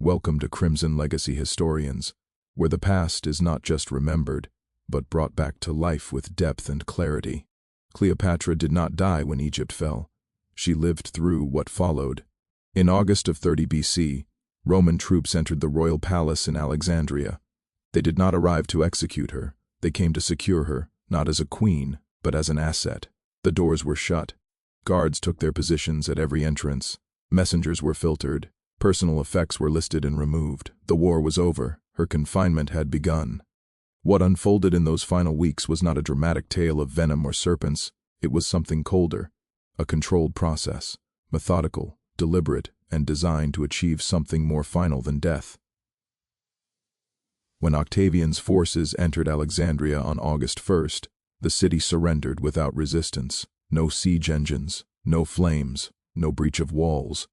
Welcome to Crimson Legacy Historians, where the past is not just remembered, but brought back to life with depth and clarity. Cleopatra did not die when Egypt fell. She lived through what followed. In August of 30 BC, Roman troops entered the royal palace in Alexandria. They did not arrive to execute her. They came to secure her, not as a queen, but as an asset. The doors were shut. Guards took their positions at every entrance. Messengers were filtered. Personal effects were listed and removed. The war was over. Her confinement had begun. What unfolded in those final weeks was not a dramatic tale of venom or serpents. It was something colder, a controlled process, methodical, deliberate, and designed to achieve something more final than death. When Octavian's forces entered Alexandria on August 1st, the city surrendered without resistance. No siege engines, no flames, no breach of walls.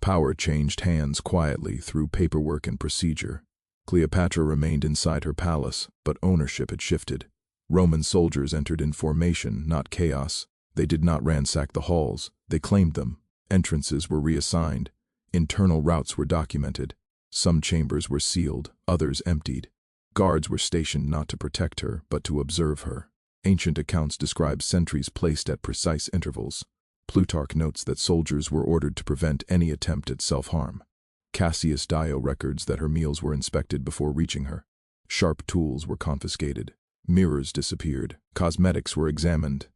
Power changed hands quietly through paperwork and procedure. Cleopatra remained inside her palace, but ownership had shifted. Roman soldiers entered in formation, not chaos. They did not ransack the halls, they claimed them. Entrances were reassigned. Internal routes were documented. Some chambers were sealed, others emptied. Guards were stationed not to protect her, but to observe her. Ancient accounts describe sentries placed at precise intervals. Plutarch notes that soldiers were ordered to prevent any attempt at self-harm. Cassius Dio records that her meals were inspected before reaching her. Sharp tools were confiscated. Mirrors disappeared. Cosmetics were examined.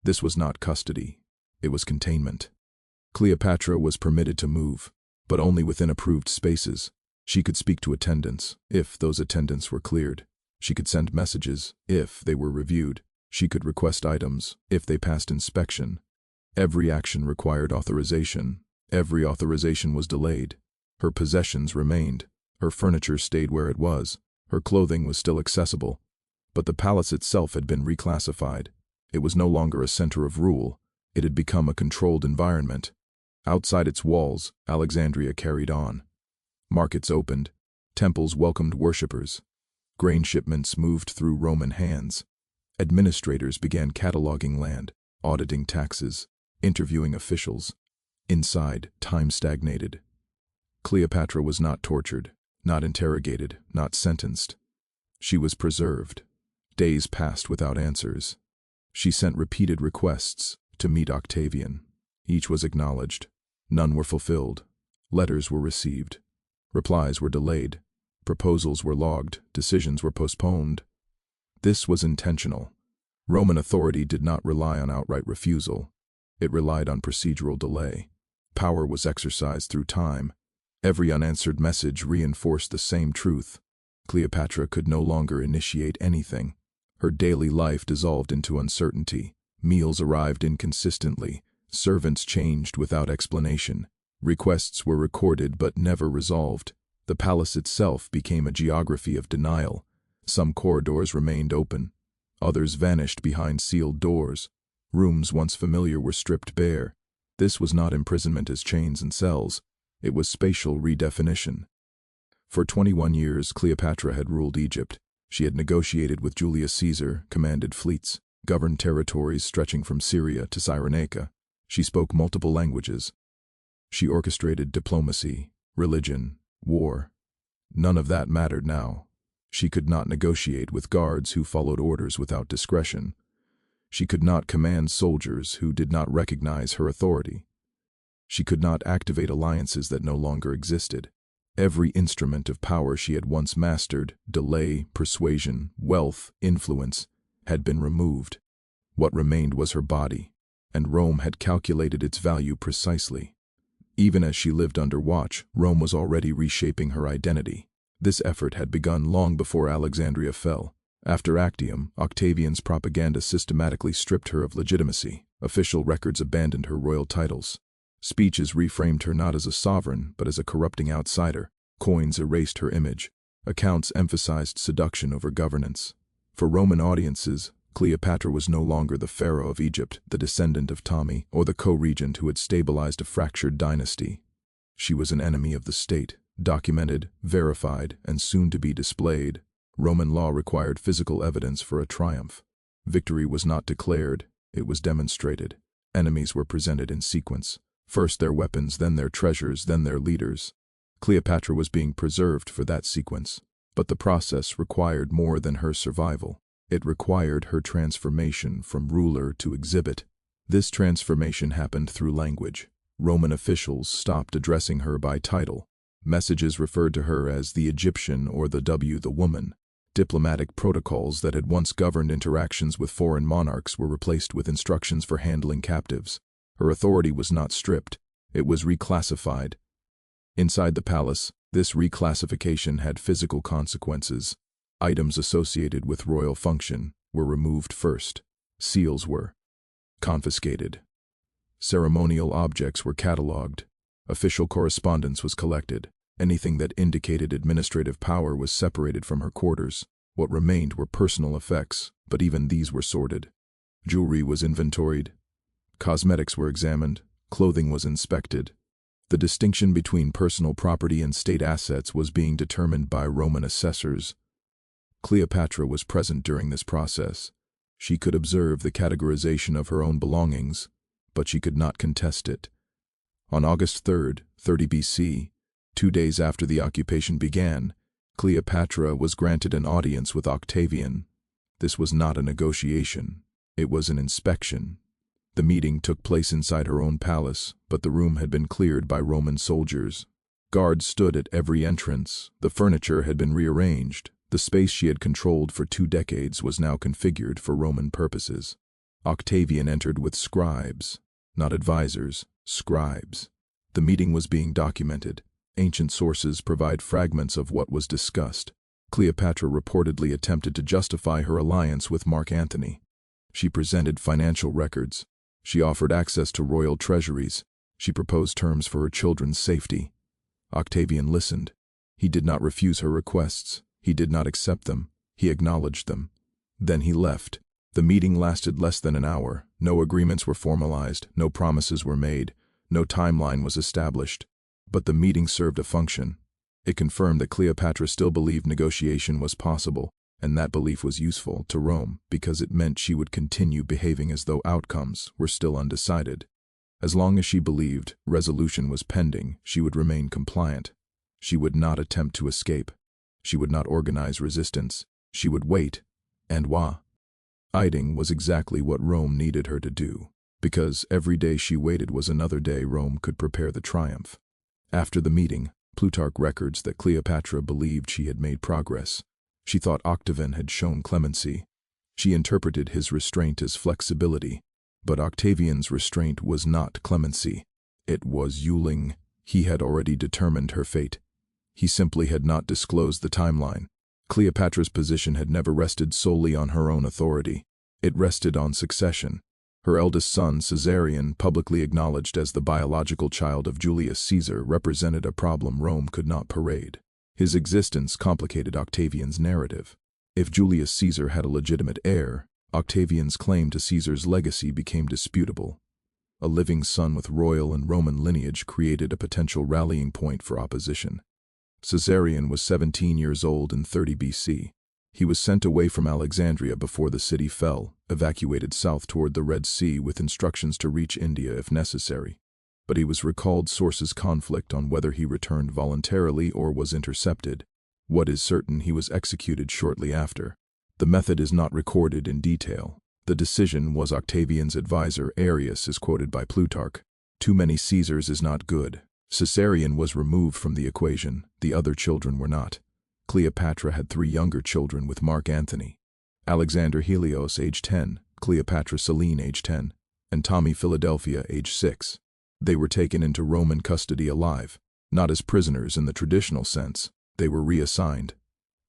This was not custody. It was containment. Cleopatra was permitted to move, but only within approved spaces. She could speak to attendants, if those attendants were cleared. She could send messages, if they were reviewed. She could request items, if they passed inspection. Every action required authorization. Every authorization was delayed. Her possessions remained. Her furniture stayed where it was. Her clothing was still accessible. But the palace itself had been reclassified. It was no longer a center of rule. It had become a controlled environment. Outside its walls, Alexandria carried on. Markets opened. Temples welcomed worshippers. Grain shipments moved through Roman hands. Administrators began cataloging land, auditing taxes, interviewing officials. Inside, time stagnated. Cleopatra was not tortured, not interrogated, not sentenced. She was preserved. Days passed without answers. She sent repeated requests to meet Octavian. Each was acknowledged. None were fulfilled. Letters were received. Replies were delayed. Proposals were logged. Decisions were postponed. This was intentional. Roman authority did not rely on outright refusal. It relied on procedural delay. Power was exercised through time. Every unanswered message reinforced the same truth. Cleopatra could no longer initiate anything. Her daily life dissolved into uncertainty. Meals arrived inconsistently. Servants changed without explanation. Requests were recorded but never resolved. The palace itself became a geography of denial. Some corridors remained open. Others vanished behind sealed doors. Rooms once familiar were stripped bare. This was not imprisonment as chains and cells. It was spatial redefinition. For 21 years, Cleopatra had ruled Egypt. She had negotiated with Julius Caesar, commanded fleets, governed territories stretching from Syria to Cyrenaica. She spoke multiple languages. She orchestrated diplomacy, religion, war. None of that mattered now. She could not negotiate with guards who followed orders without discretion. She could not command soldiers who did not recognize her authority. She could not activate alliances that no longer existed. Every instrument of power she had once mastered, delay, persuasion, wealth, influence, had been removed. What remained was her body, and Rome had calculated its value precisely. Even as she lived under watch, Rome was already reshaping her identity. This effort had begun long before Alexandria fell. After Actium, Octavian's propaganda systematically stripped her of legitimacy. Official records abandoned her royal titles. Speeches reframed her not as a sovereign, but as a corrupting outsider. Coins erased her image. Accounts emphasized seduction over governance. For Roman audiences, Cleopatra was no longer the pharaoh of Egypt, the descendant of Ptolemy, or the co-regent who had stabilized a fractured dynasty. She was an enemy of the state, documented, verified, and soon to be displayed. Roman law required physical evidence for a triumph. Victory was not declared, it was demonstrated. Enemies were presented in sequence. First their weapons, then their treasures, then their leaders. Cleopatra was being preserved for that sequence, but the process required more than her survival. It required her transformation from ruler to exhibit. This transformation happened through language. Roman officials stopped addressing her by title. Messages referred to her as the Egyptian or the woman. Diplomatic protocols that had once governed interactions with foreign monarchs were replaced with instructions for handling captives. Her authority was not stripped, it was reclassified. Inside the palace, this reclassification had physical consequences. Items associated with royal function were removed first. Seals were confiscated. Ceremonial objects were catalogued. Official correspondence was collected. Anything that indicated administrative power was separated from her quarters. What remained were personal effects, but even these were sorted. Jewelry was inventoried. Cosmetics were examined. Clothing was inspected. The distinction between personal property and state assets was being determined by Roman assessors. Cleopatra was present during this process. She could observe the categorization of her own belongings, but she could not contest it. On August 3, 30 BC, 2 days after the occupation began, Cleopatra was granted an audience with Octavian. This was not a negotiation, it was an inspection. The meeting took place inside her own palace, but the room had been cleared by Roman soldiers. Guards stood at every entrance. The furniture had been rearranged. The space she had controlled for 2 decades was now configured for Roman purposes. Octavian entered with scribes, not advisors, scribes. The meeting was being documented. Ancient sources provide fragments of what was discussed. Cleopatra reportedly attempted to justify her alliance with Mark Antony. She presented financial records. She offered access to royal treasuries. She proposed terms for her children's safety. Octavian listened. He did not refuse her requests. He did not accept them. He acknowledged them. Then he left. The meeting lasted less than an hour. No agreements were formalized. No promises were made. No timeline was established. But the meeting served a function. It confirmed that Cleopatra still believed negotiation was possible, and that belief was useful to Rome because it meant she would continue behaving as though outcomes were still undecided. As long as she believed resolution was pending, she would remain compliant. She would not attempt to escape. She would not organize resistance. She would wait. And waiting was exactly what Rome needed her to do, because every day she waited was another day Rome could prepare the triumph. After the meeting, Plutarch records that Cleopatra believed she had made progress. She thought Octavian had shown clemency. She interpreted his restraint as flexibility, but Octavian's restraint was not clemency. It was Yuling. He had already determined her fate. He simply had not disclosed the timeline. Cleopatra's position had never rested solely on her own authority. It rested on succession. Her eldest son, Caesarion, publicly acknowledged as the biological child of Julius Caesar, represented a problem Rome could not parade. His existence complicated Octavian's narrative. If Julius Caesar had a legitimate heir, Octavian's claim to Caesar's legacy became disputable. A living son with royal and Roman lineage created a potential rallying point for opposition. Caesarion was 17 years old in 30 BC. He was sent away from Alexandria before the city fell, evacuated south toward the Red Sea with instructions to reach India if necessary. But he was recalled. Sources conflict on whether he returned voluntarily or was intercepted. What is certain, he was executed shortly after. The method is not recorded in detail. The decision was Octavian's advisor Arius is quoted by Plutarch. Too many Caesars is not good. Caesarion was removed from the equation. The other children were not. Cleopatra had 3 younger children with Mark Antony. Alexander Helios, age 10, Cleopatra Selene, age 10, and Tommy Philadelphia, age 6. They were taken into Roman custody alive, not as prisoners in the traditional sense. They were reassigned.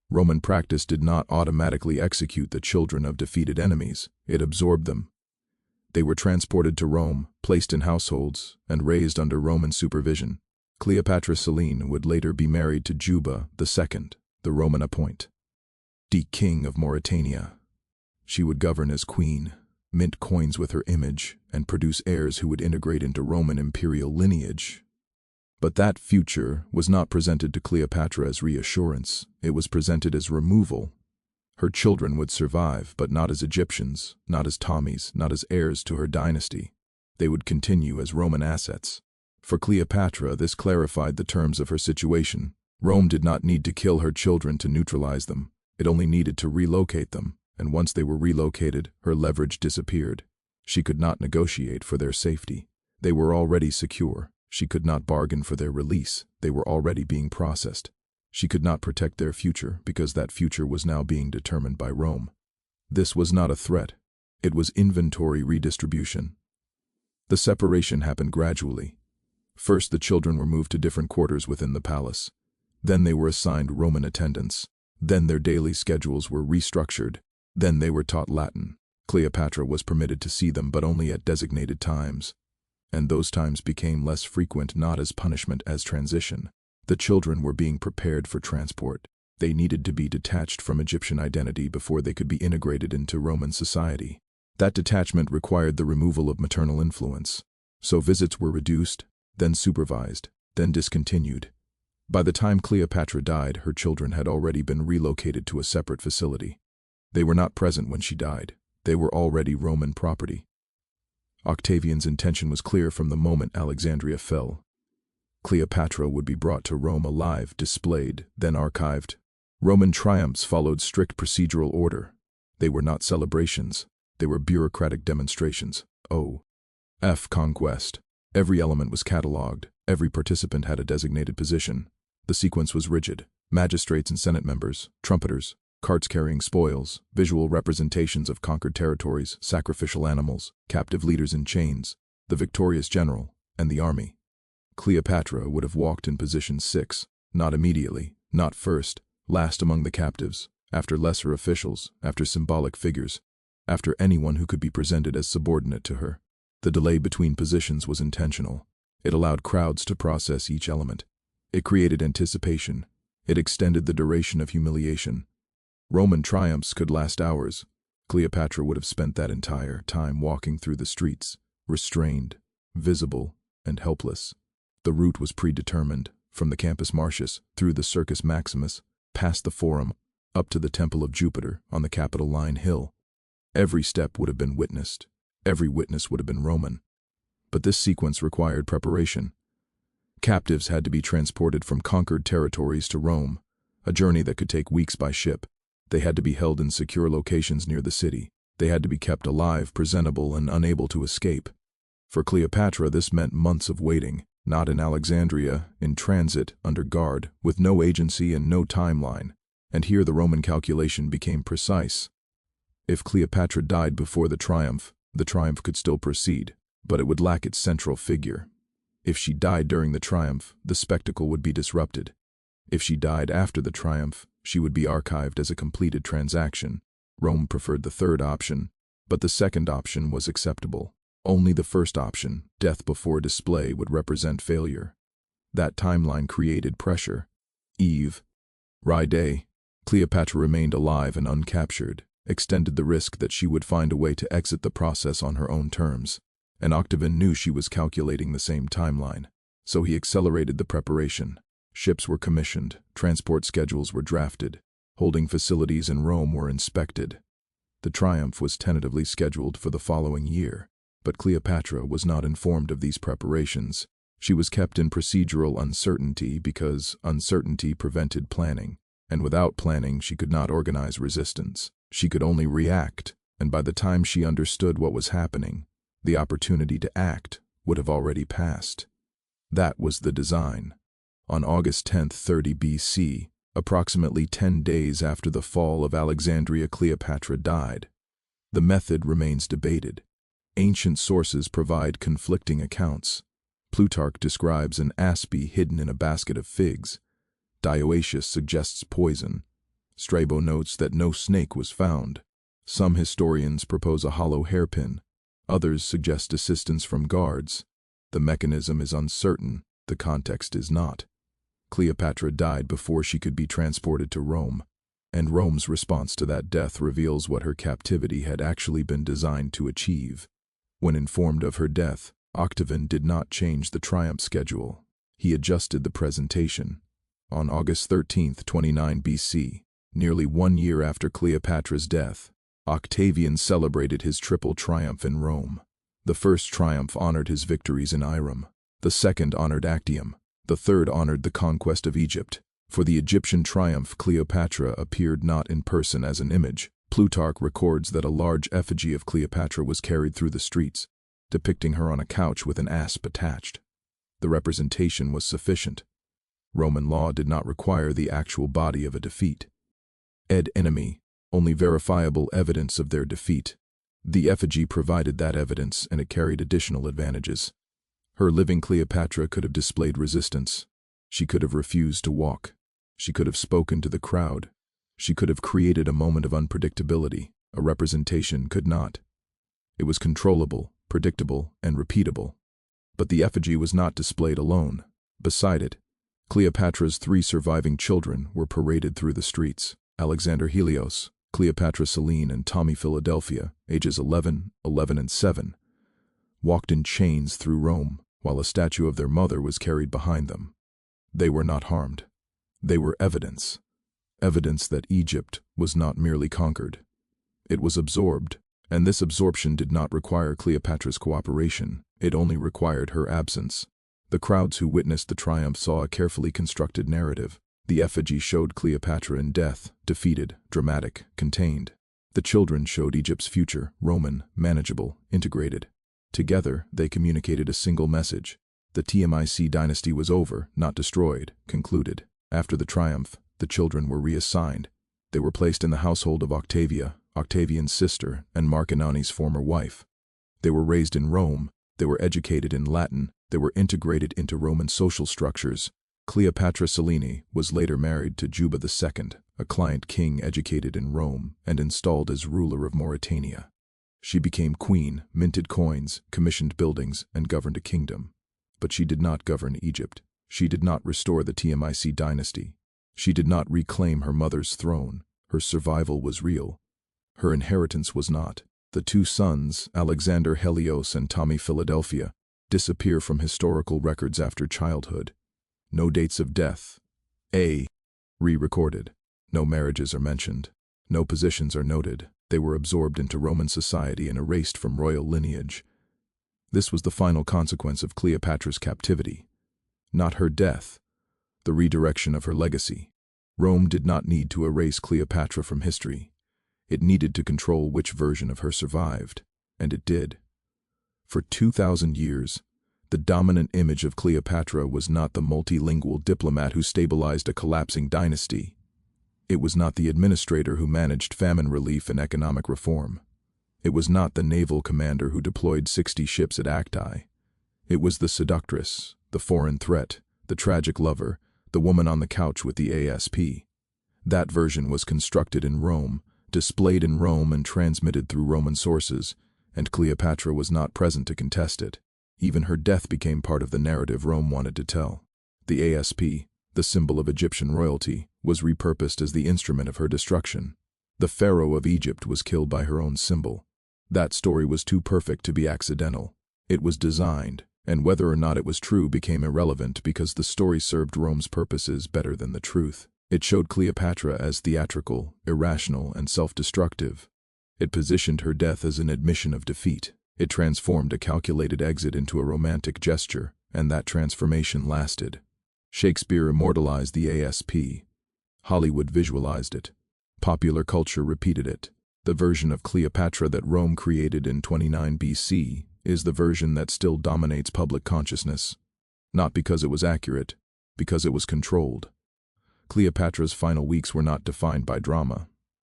Roman practice did not automatically execute the children of defeated enemies. It absorbed them. They were transported to Rome, placed in households, and raised under Roman supervision. Cleopatra Selene would later be married to Juba II, the Roman appointee, king of Mauritania. She would govern as queen, mint coins with her image, and produce heirs who would integrate into Roman imperial lineage. But that future was not presented to Cleopatra as reassurance. It was presented as removal. Her children would survive, but not as Egyptians, not as Tommies, not as heirs to her dynasty. They would continue as Roman assets. For Cleopatra, this clarified the terms of her situation. Rome did not need to kill her children to neutralize them. It only needed to relocate them, and once they were relocated, her leverage disappeared. She could not negotiate for their safety. They were already secure. She could not bargain for their release. They were already being processed. She could not protect their future because that future was now being determined by Rome. This was not a threat. It was inventory redistribution. The separation happened gradually. First, the children were moved to different quarters within the palace. Then they were assigned Roman attendants. Then their daily schedules were restructured. Then they were taught Latin. Cleopatra was permitted to see them, but only at designated times. And those times became less frequent, not as punishment, as transition. The children were being prepared for transport. They needed to be detached from Egyptian identity before they could be integrated into Roman society. That detachment required the removal of maternal influence. So visits were reduced, then supervised, then discontinued. By the time Cleopatra died, her children had already been relocated to a separate facility. They were not present when she died. They were already Roman property. Octavian's intention was clear from the moment Alexandria fell. Cleopatra would be brought to Rome alive, displayed, then archived. Roman triumphs followed strict procedural order. They were not celebrations. They were bureaucratic demonstrations. Conquest. Every element was catalogued. Every participant had a designated position. The sequence was rigid. Magistrates and Senate members, trumpeters, carts carrying spoils, visual representations of conquered territories, sacrificial animals, captive leaders in chains, the victorious general, and the army. Cleopatra would have walked in position 6, not immediately, not first, last among the captives, after lesser officials, after symbolic figures, after anyone who could be presented as subordinate to her. The delay between positions was intentional. It allowed crowds to process each element. It created anticipation. It extended the duration of humiliation. Roman triumphs could last hours. Cleopatra would have spent that entire time walking through the streets, restrained, visible, and helpless. The route was predetermined, from the Campus Martius, through the Circus Maximus, past the Forum, up to the Temple of Jupiter on the Capitoline Hill. Every step would have been witnessed. Every witness would have been Roman. But this sequence required preparation. Captives had to be transported from conquered territories to Rome, a journey that could take weeks by ship. They had to be held in secure locations near the city. They had to be kept alive, presentable, and unable to escape. For Cleopatra, this meant months of waiting, not in Alexandria, in transit, under guard, with no agency and no timeline. And here the Roman calculation became precise. If Cleopatra died before the triumph could still proceed, but it would lack its central figure. If she died during the triumph, the spectacle would be disrupted. If she died after the triumph, she would be archived as a completed transaction. Rome preferred the third option, but the second option was acceptable. Only the first option, death before display, would represent failure. That timeline created pressure. Day. Cleopatra remained alive and uncaptured, extended the risk that she would find a way to exit the process on her own terms. And Octavian knew she was calculating the same timeline, so he accelerated the preparation. Ships were commissioned, transport schedules were drafted, holding facilities in Rome were inspected. The triumph was tentatively scheduled for the following year, but Cleopatra was not informed of these preparations. She was kept in procedural uncertainty because uncertainty prevented planning, and without planning she could not organize resistance. She could only react, and by the time she understood what was happening, the opportunity to act would have already passed. That was the design. On August 10, 30 BC, approximately 10 days after the fall of Alexandria, Cleopatra died. The method remains debated. Ancient sources provide conflicting accounts. Plutarch describes an aspi hidden in a basket of figs. Dioecius suggests poison. Strabo notes that no snake was found. Some historians propose a hollow hairpin. Others suggest assistance from guards. The mechanism is uncertain. The context is not. Cleopatra died before she could be transported to Rome, and Rome's response to that death reveals what her captivity had actually been designed to achieve. When informed of her death, Octavian did not change the triumph schedule. He adjusted the presentation. On August 13, 29 BC, nearly 1 year after Cleopatra's death, Octavian celebrated his triple triumph in Rome. The first triumph honored his victories in Irem. The second honored Actium. The third honored the conquest of Egypt. For the Egyptian triumph, Cleopatra appeared not in person as an image. Plutarch records that a large effigy of Cleopatra was carried through the streets, depicting her on a couch with an asp attached. The representation was sufficient. Roman law did not require the actual body of a defeat. Ed enemy, only verifiable evidence of their defeat. The effigy provided that evidence, and it carried additional advantages. Her living Cleopatra could have displayed resistance. She could have refused to walk. She could have spoken to the crowd. She could have created a moment of unpredictability. A representation could not. It was controllable, predictable, and repeatable. But the effigy was not displayed alone. Beside it, Cleopatra's 3 surviving children were paraded through the streets. Alexander Helios, Cleopatra Selene, and Tommy Philadelphia, ages 11, 11, and 7, walked in chains through Rome, while a statue of their mother was carried behind them. They were not harmed. They were evidence. Evidence that Egypt was not merely conquered. It was absorbed, and this absorption did not require Cleopatra's cooperation. It only required her absence. The crowds who witnessed the triumph saw a carefully constructed narrative. The effigy showed Cleopatra in death, defeated, dramatic, contained. The children showed Egypt's future, Roman, manageable, integrated. Together, they communicated a single message. The Tmic dynasty was over, not destroyed, concluded. After the triumph, the children were reassigned. They were placed in the household of Octavia, Octavian's sister, and Mark Anani's former wife. They were raised in Rome. They were educated in Latin. They were integrated into Roman social structures. Cleopatra Selene was later married to Juba II, a client king educated in Rome and installed as ruler of Mauritania. She became queen, minted coins, commissioned buildings, and governed a kingdom. But she did not govern Egypt. She did not restore the Tmic dynasty. She did not reclaim her mother's throne. Her survival was real. Her inheritance was not. The 2 sons, Alexander Helios and Tommy Philadelphia, disappear from historical records after childhood. No dates of death. Re-recorded. No marriages are mentioned. No positions are noted. They were absorbed into Roman society and erased from royal lineage. This was the final consequence of Cleopatra's captivity. Not her death, the redirection of her legacy. Rome did not need to erase Cleopatra from history. It needed to control which version of her survived, and it did. For 2,000 years, the dominant image of Cleopatra was not the multilingual diplomat who stabilized a collapsing dynasty. It was not the administrator who managed famine relief and economic reform. It was not the naval commander who deployed 60 ships at Actae. It was the seductress, the foreign threat, the tragic lover, the woman on the couch with the asp. That version was constructed in Rome, displayed in Rome, and transmitted through Roman sources, and Cleopatra was not present to contest it. Even her death became part of the narrative Rome wanted to tell. The asp, the symbol of Egyptian royalty, was repurposed as the instrument of her destruction. The pharaoh of Egypt was killed by her own symbol. That story was too perfect to be accidental. It was designed, and whether or not it was true became irrelevant because the story served Rome's purposes better than the truth. It showed Cleopatra as theatrical, irrational, and self-destructive. It positioned her death as an admission of defeat. It transformed a calculated exit into a romantic gesture, and that transformation lasted. Shakespeare immortalized the asp. Hollywood visualized it. Popular culture repeated it. The version of Cleopatra that Rome created in 29 BC is the version that still dominates public consciousness. Not because it was accurate, because it was controlled. Cleopatra's final weeks were not defined by drama.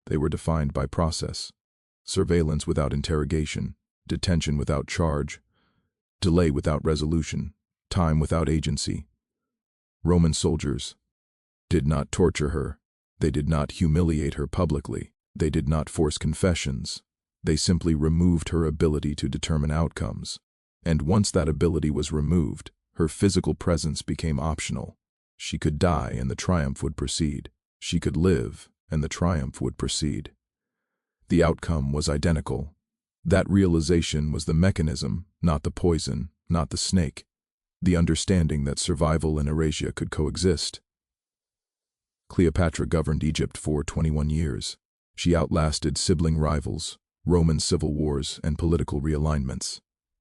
They were defined by process. Surveillance without interrogation, detention without charge, delay without resolution, time without agency. Roman soldiers did not torture her. They did not humiliate her publicly. They did not force confessions. They simply removed her ability to determine outcomes. And once that ability was removed, her physical presence became optional. She could die and the triumph would proceed. She could live and the triumph would proceed. The outcome was identical. That realization was the mechanism, not the poison, not the snake. The understanding that survival and erasure could coexist. Cleopatra governed Egypt for 21 years. She outlasted sibling rivals, Roman civil wars, and political realignments.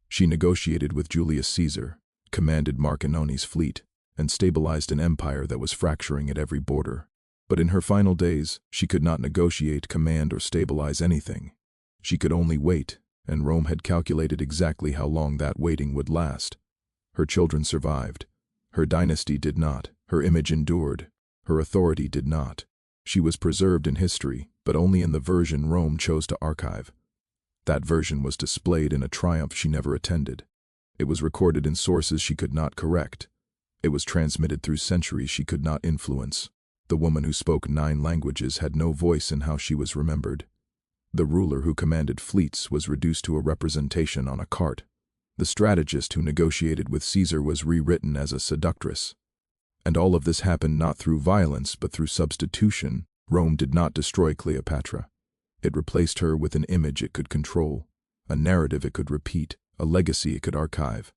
She negotiated with Julius Caesar, commanded Marcanone's fleet, and stabilized an empire that was fracturing at every border. But in her final days, she could not negotiate, command, or stabilize anything. She could only wait, and Rome had calculated exactly how long that waiting would last. Her children survived. Her dynasty did not. Her image endured. Her authority did not. She was preserved in history, but only in the version Rome chose to archive. That version was displayed in a triumph she never attended. It was recorded in sources she could not correct. It was transmitted through centuries she could not influence. The woman who spoke 9 languages had no voice in how she was remembered. The ruler who commanded fleets was reduced to a representation on a cart. The strategist who negotiated with Caesar was rewritten as a seductress. And all of this happened not through violence, but through substitution. Rome did not destroy Cleopatra. It replaced her with an image it could control, a narrative it could repeat, a legacy it could archive.